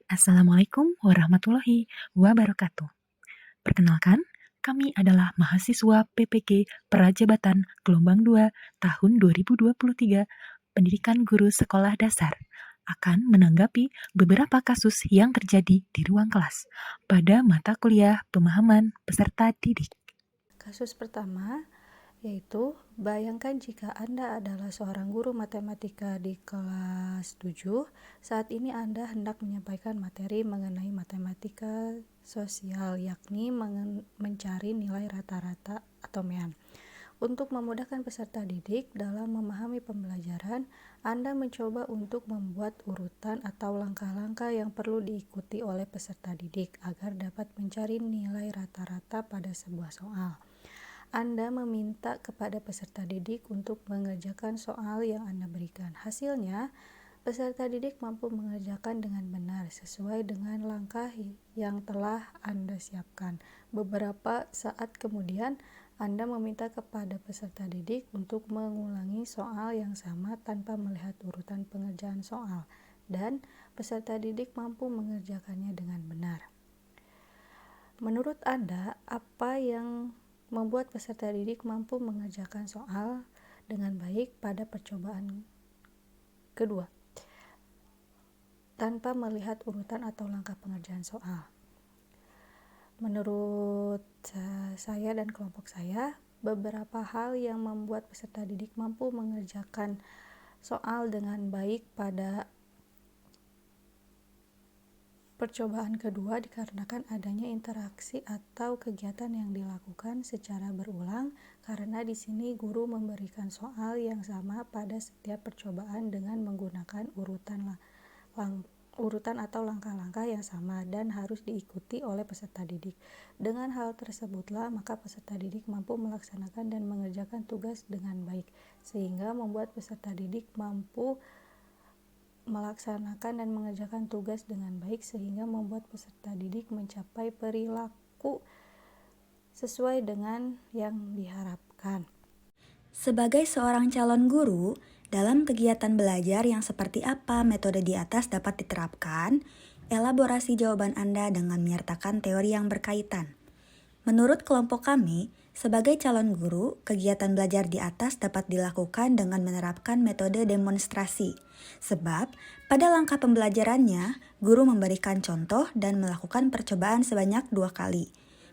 Assalamualaikum warahmatullahi wabarakatuh. Perkenalkan, kami adalah mahasiswa PPG Prajabatan Gelombang 2 tahun 2023 Pendidikan Guru Sekolah Dasar akan menanggapi beberapa kasus yang terjadi di ruang kelas pada mata kuliah pemahaman peserta didik. Kasus pertama yaitu bayangkan jika Anda adalah seorang guru matematika di kelas 7. Saat ini Anda hendak menyampaikan materi mengenai matematika sosial, yakni mencari nilai rata-rata atau MEAN. Untuk memudahkan peserta didik dalam memahami pembelajaran, Anda mencoba untuk membuat urutan atau langkah-langkah yang perlu diikuti oleh peserta didik agar dapat mencari nilai rata-rata pada sebuah soal. Anda meminta kepada peserta didik untuk mengerjakan soal yang Anda berikan. Hasilnya, peserta didik mampu mengerjakan dengan benar sesuai dengan langkah yang telah Anda siapkan. Beberapa saat kemudian, Anda meminta kepada peserta didik untuk mengulangi soal yang sama tanpa melihat urutan pengerjaan soal, dan peserta didik mampu mengerjakannya dengan benar. Menurut Anda, apa yang membuat peserta didik mampu mengerjakan soal dengan baik pada percobaan kedua tanpa melihat urutan atau langkah pengerjaan soal? Menurut saya dan kelompok saya, beberapa hal yang membuat peserta didik mampu mengerjakan soal dengan baik pada percobaan kedua dikarenakan adanya interaksi atau kegiatan yang dilakukan secara berulang, karena di sini guru memberikan soal yang sama pada setiap percobaan dengan menggunakan urutan atau langkah-langkah yang sama dan harus diikuti oleh peserta didik. Dengan hal tersebutlah maka peserta didik mampu melaksanakan dan mengerjakan tugas dengan baik, sehingga membuat peserta didik mampu melaksanakan dan mengerjakan tugas dengan baik sehingga membuat peserta didik mencapai perilaku sesuai dengan yang diharapkan. Sebagai seorang calon guru, dalam kegiatan belajar yang seperti apa metode di atas dapat diterapkan? Elaborasi jawaban Anda dengan menyertakan teori yang berkaitan. Menurut kelompok kami, sebagai calon guru, kegiatan belajar di atas dapat dilakukan dengan menerapkan metode demonstrasi. Sebab, pada langkah pembelajarannya, guru memberikan contoh dan melakukan percobaan sebanyak 2 kali.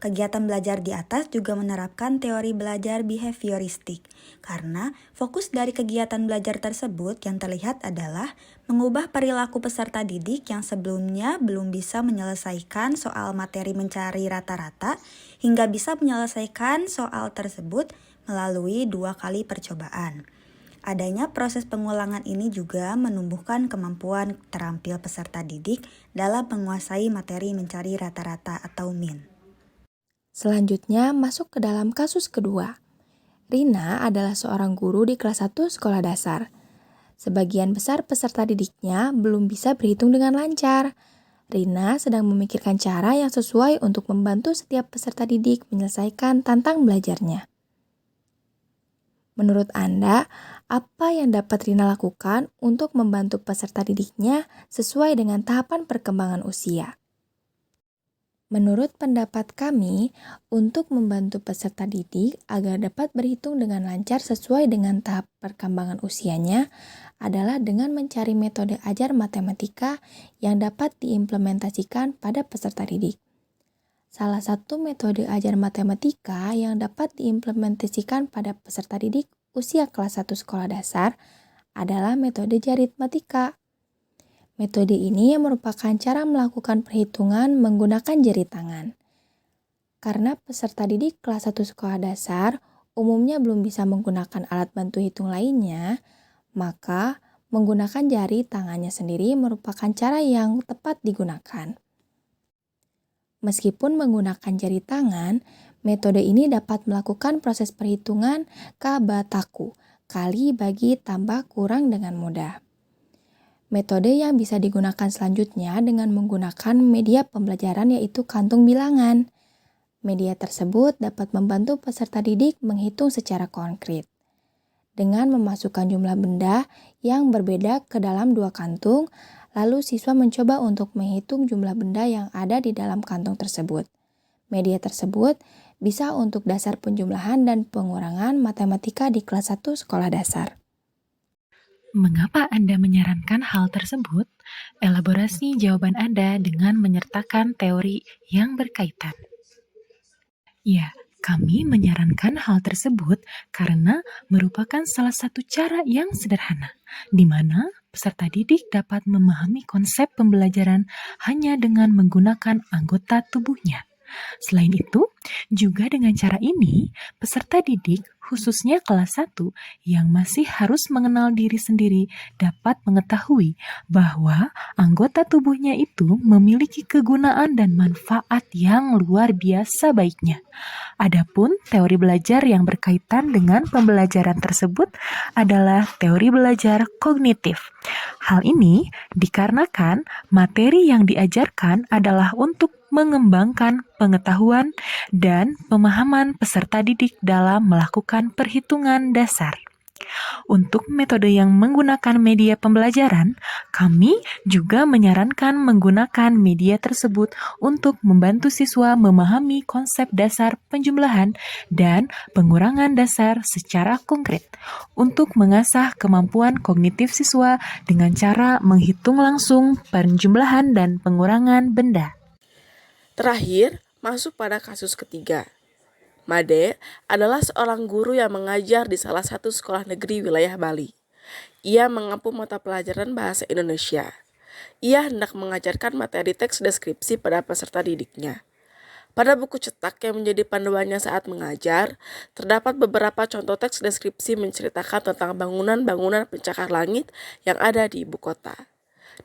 Kegiatan belajar di atas juga menerapkan teori belajar behavioristik, karena fokus dari kegiatan belajar tersebut yang terlihat adalah mengubah perilaku peserta didik yang sebelumnya belum bisa menyelesaikan soal materi mencari rata-rata hingga bisa menyelesaikan soal tersebut melalui 2 kali percobaan. Adanya proses pengulangan ini juga menumbuhkan kemampuan terampil peserta didik dalam menguasai materi mencari rata-rata atau MIN. Selanjutnya masuk ke dalam kasus kedua. Rina adalah seorang guru di kelas 1 sekolah dasar. Sebagian besar peserta didiknya belum bisa berhitung dengan lancar. Rina sedang memikirkan cara yang sesuai untuk membantu setiap peserta didik menyelesaikan tantang belajarnya. Menurut Anda, apa yang dapat Rina lakukan untuk membantu peserta didiknya sesuai dengan tahapan perkembangan usia? Menurut pendapat kami, untuk membantu peserta didik agar dapat berhitung dengan lancar sesuai dengan tahap perkembangan usianya adalah dengan mencari metode ajar matematika yang dapat diimplementasikan pada peserta didik. Salah satu metode ajar matematika yang dapat diimplementasikan pada peserta didik usia kelas 1 sekolah dasar adalah metode jaritmatika. Metode ini merupakan cara melakukan perhitungan menggunakan jari tangan. Karena peserta didik kelas 1 sekolah dasar umumnya belum bisa menggunakan alat bantu hitung lainnya, maka menggunakan jari tangannya sendiri merupakan cara yang tepat digunakan. Meskipun menggunakan jari tangan, metode ini dapat melakukan proses perhitungan kabataku, kali bagi tambah kurang dengan mudah. Metode yang bisa digunakan selanjutnya dengan menggunakan media pembelajaran yaitu kantung bilangan. Media tersebut dapat membantu peserta didik menghitung secara konkret. Dengan memasukkan jumlah benda yang berbeda ke dalam 2 kantung, Lalu siswa mencoba untuk menghitung jumlah benda yang ada di dalam kantong tersebut. Media tersebut bisa untuk dasar penjumlahan dan pengurangan matematika di kelas 1 sekolah dasar. Mengapa Anda menyarankan hal tersebut? Elaborasi jawaban Anda dengan menyertakan teori yang berkaitan. Ya, kami menyarankan hal tersebut karena merupakan salah satu cara yang sederhana, di mana peserta didik dapat memahami konsep pembelajaran hanya dengan menggunakan anggota tubuhnya. Selain itu, juga dengan cara ini, peserta didik khususnya kelas 1 yang masih harus mengenal diri sendiri dapat mengetahui bahwa anggota tubuhnya itu memiliki kegunaan dan manfaat yang luar biasa baiknya. Adapun teori belajar yang berkaitan dengan pembelajaran tersebut adalah teori belajar kognitif. Hal ini dikarenakan materi yang diajarkan adalah untuk mengembangkan pengetahuan dan pemahaman peserta didik dalam melakukan perhitungan dasar. Untuk metode yang menggunakan media pembelajaran, kami juga menyarankan menggunakan media tersebut untuk membantu siswa memahami konsep dasar penjumlahan dan pengurangan dasar secara konkret, untuk mengasah kemampuan kognitif siswa dengan cara menghitung langsung penjumlahan dan pengurangan benda. Terakhir, masuk pada kasus ketiga. Made adalah seorang guru yang mengajar di salah satu sekolah negeri wilayah Bali. Ia mengampu mata pelajaran bahasa Indonesia. Ia hendak mengajarkan materi teks deskripsi pada peserta didiknya. Pada buku cetak yang menjadi panduannya saat mengajar, terdapat beberapa contoh teks deskripsi menceritakan tentang bangunan-bangunan pencakar langit yang ada di ibu kota.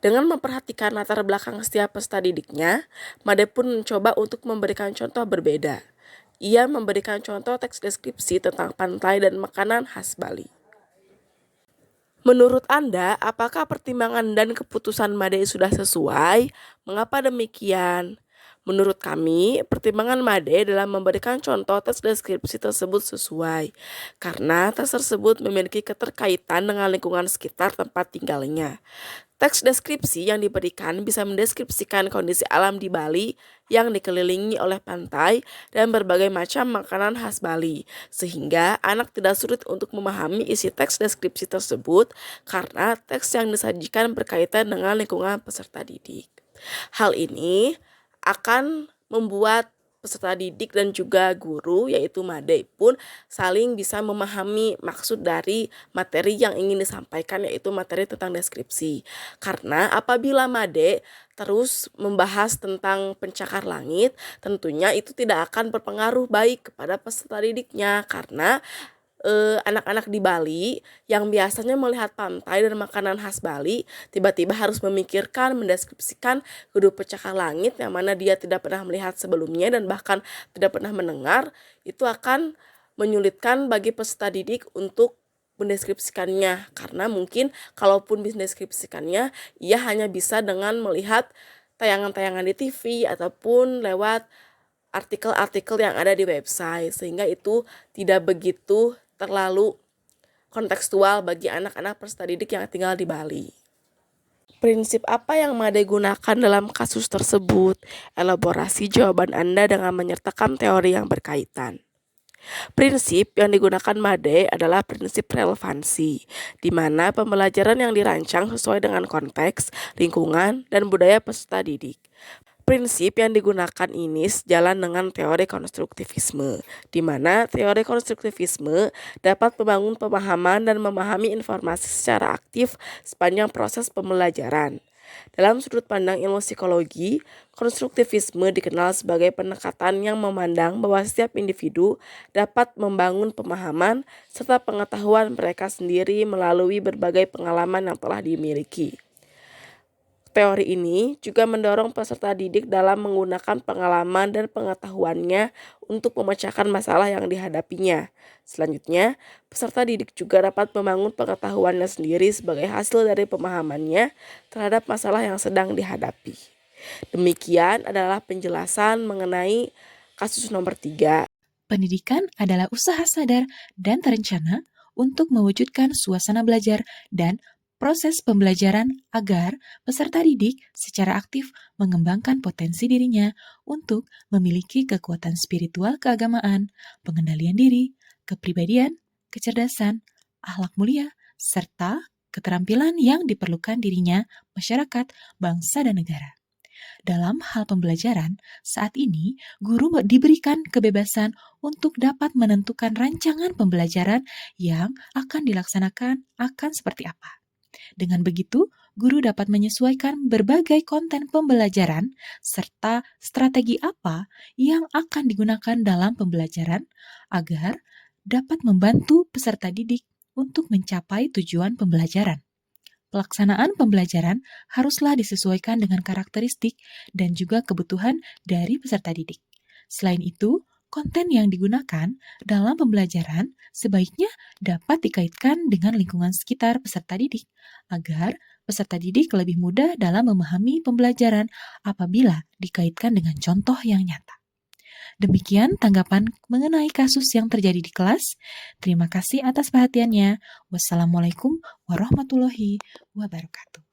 Dengan memperhatikan latar belakang setiap peserta didiknya, Made pun mencoba untuk memberikan contoh berbeda. Ia memberikan contoh teks deskripsi tentang pantai dan makanan khas Bali. Menurut Anda, apakah pertimbangan dan keputusan Made sudah sesuai? Mengapa demikian? Menurut kami, pertimbangan Made dalam memberikan contoh teks deskripsi tersebut sesuai, karena teks tersebut memiliki keterkaitan dengan lingkungan sekitar tempat tinggalnya. Teks deskripsi yang diberikan bisa mendeskripsikan kondisi alam di Bali yang dikelilingi oleh pantai dan berbagai macam makanan khas Bali, sehingga anak tidak sulit untuk memahami isi teks deskripsi tersebut karena teks yang disajikan berkaitan dengan lingkungan peserta didik. Hal ini akan membuat peserta didik dan juga guru yaitu Made pun saling bisa memahami maksud dari materi yang ingin disampaikan, yaitu materi tentang deskripsi. Karena apabila Made terus membahas tentang pencakar langit, tentunya itu tidak akan berpengaruh baik kepada peserta didiknya, karena anak-anak di Bali yang biasanya melihat pantai dan makanan khas Bali tiba-tiba harus memikirkan, mendeskripsikan gedung pencakar langit yang mana dia tidak pernah melihat sebelumnya dan bahkan tidak pernah mendengar, itu akan menyulitkan bagi peserta didik untuk mendeskripsikannya, karena mungkin kalaupun mendeskripsikannya ia hanya bisa dengan melihat tayangan-tayangan di TV ataupun lewat artikel-artikel yang ada di website, sehingga itu tidak begitu terlalu kontekstual bagi anak-anak peserta didik yang tinggal di Bali. Prinsip apa yang Made gunakan dalam kasus tersebut? Elaborasi jawaban Anda dengan menyertakan teori yang berkaitan. Prinsip yang digunakan Made adalah prinsip relevansi, di mana pembelajaran yang dirancang sesuai dengan konteks, lingkungan, dan budaya peserta didik. Prinsip yang digunakan ini sejalan dengan teori konstruktivisme, di mana teori konstruktivisme dapat membangun pemahaman dan memahami informasi secara aktif sepanjang proses pembelajaran. Dalam sudut pandang ilmu psikologi, konstruktivisme dikenal sebagai pendekatan yang memandang bahwa setiap individu dapat membangun pemahaman serta pengetahuan mereka sendiri melalui berbagai pengalaman yang telah dimiliki. Teori ini juga mendorong peserta didik dalam menggunakan pengalaman dan pengetahuannya untuk memecahkan masalah yang dihadapinya. Selanjutnya, peserta didik juga dapat membangun pengetahuannya sendiri sebagai hasil dari pemahamannya terhadap masalah yang sedang dihadapi. Demikian adalah penjelasan mengenai kasus nomor 3. Pendidikan adalah usaha sadar dan terencana untuk mewujudkan suasana belajar dan proses pembelajaran agar peserta didik secara aktif mengembangkan potensi dirinya untuk memiliki kekuatan spiritual keagamaan, pengendalian diri, kepribadian, kecerdasan, akhlak mulia, serta keterampilan yang diperlukan dirinya, masyarakat, bangsa, dan negara. Dalam hal pembelajaran, saat ini guru diberikan kebebasan untuk dapat menentukan rancangan pembelajaran yang akan dilaksanakan akan seperti apa. Dengan begitu, guru dapat menyesuaikan berbagai konten pembelajaran serta strategi apa yang akan digunakan dalam pembelajaran agar dapat membantu peserta didik untuk mencapai tujuan pembelajaran. Pelaksanaan pembelajaran haruslah disesuaikan dengan karakteristik dan juga kebutuhan dari peserta didik. Selain itu, konten yang digunakan dalam pembelajaran sebaiknya dapat dikaitkan dengan lingkungan sekitar peserta didik, agar peserta didik lebih mudah dalam memahami pembelajaran apabila dikaitkan dengan contoh yang nyata. Demikian tanggapan mengenai kasus yang terjadi di kelas. Terima kasih atas perhatiannya. Wassalamualaikum warahmatullahi wabarakatuh.